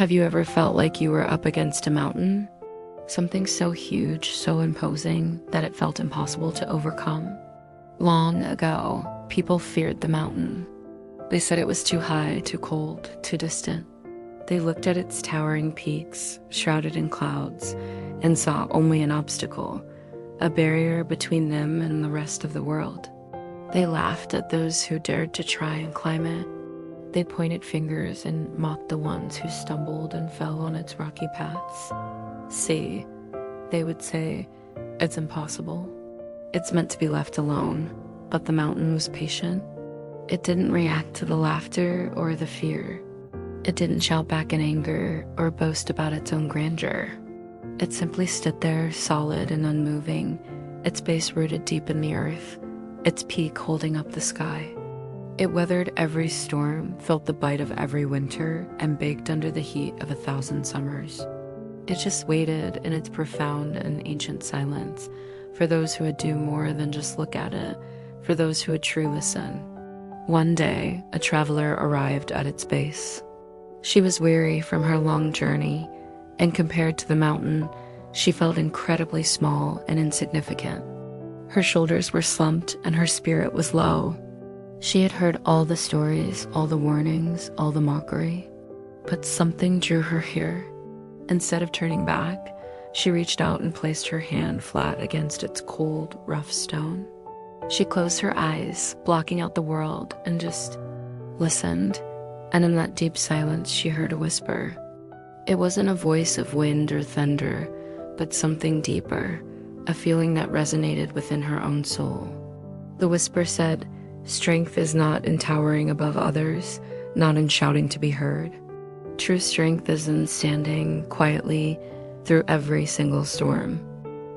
Have you ever felt like you were up against a mountain? Something so huge, so imposing, that it felt impossible to overcome? Long ago, people feared the mountain. They said it was too high, too cold, too distant. They looked at its towering peaks, shrouded in clouds, and saw only an obstacle, a barrier between them and the rest of the world. They laughed at those who dared to try and climb it. They pointed fingers and mocked the ones who stumbled and fell on its rocky paths. See, they would say, it's impossible. It's meant to be left alone. But the mountain was patient. It didn't react to the laughter or the fear. It didn't shout back in anger or boast about its own grandeur. It simply stood there, solid and unmoving, its base rooted deep in the earth, its peak holding up the sky. It weathered every storm, felt the bite of every winter, and baked under the heat of 1,000 summers. It just waited in its profound and ancient silence for those who would do more than just look at it, for those who would truly listen. One day, a traveler arrived at its base. She was weary from her long journey, and compared to the mountain, she felt incredibly small and insignificant. Her shoulders were slumped and her spirit was low. She had heard all the stories, all the warnings, all the mockery, but something drew her here. Instead of turning back, she reached out and placed her hand flat against its cold, rough stone. She closed her eyes, blocking out the world, and just listened. And in that deep silence, she heard a whisper. It wasn't a voice of wind or thunder, but something deeper, a feeling that resonated within her own soul. The whisper said, strength is not in towering above others, not in shouting to be heard. True strength is in standing quietly through every single storm.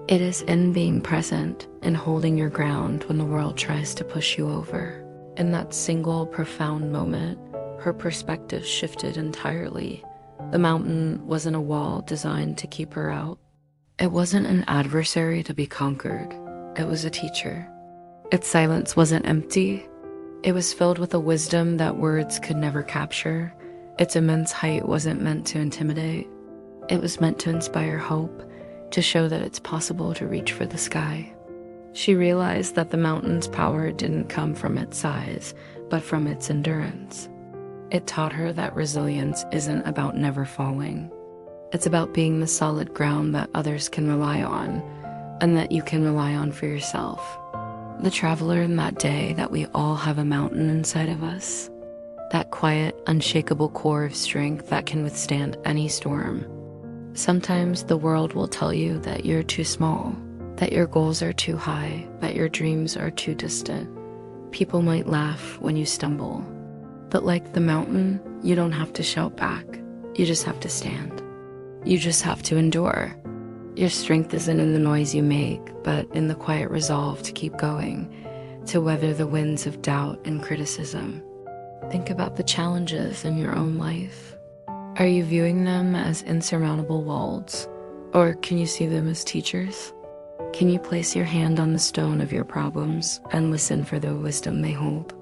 It is in being present and holding your ground when the world tries to push you over. In that single profound moment, her perspective shifted entirely. The mountain wasn't a wall designed to keep her out. It wasn't an adversary to be conquered. It was a teacher. Its silence wasn't empty. It was filled with a wisdom that words could never capture. Its immense height wasn't meant to intimidate. It was meant to inspire hope, to show that it's possible to reach for the sky. She realized that the mountain's power didn't come from its size, but from its endurance. It taught her that resilience isn't about never falling. It's about being the solid ground that others can rely on, and that you can rely on for yourself. The traveler in that day that we all have a mountain inside of us, that quiet, unshakable core of strength that can withstand any storm. Sometimes the world will tell you that you're too small, that your goals are too high, that your dreams are too distant. People might laugh when you stumble. But like the mountain, you don't have to shout back. You just have to stand. You just have to endure. Your strength isn't in the noise you make, but in the quiet resolve to keep going, to weather the winds of doubt and criticism. Think about the challenges in your own life. Are you viewing them as insurmountable walls, or can you see them as teachers? Can you place your hand on the stone of your problems and listen for the wisdom they hold?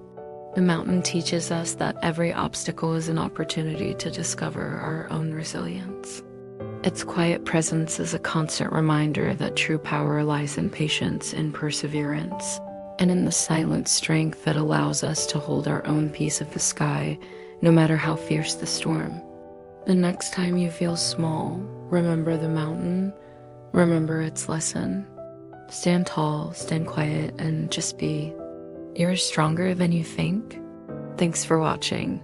The mountain teaches us that every obstacle is an opportunity to discover our own resilience. Its quiet presence is a constant reminder that true power lies in patience and perseverance, and in the silent strength that allows us to hold our own piece of the sky, no matter how fierce the storm. The next time you feel small, remember the mountain, remember its lesson. Stand tall, stand quiet, and just be. You're stronger than you think. Thanks for watching.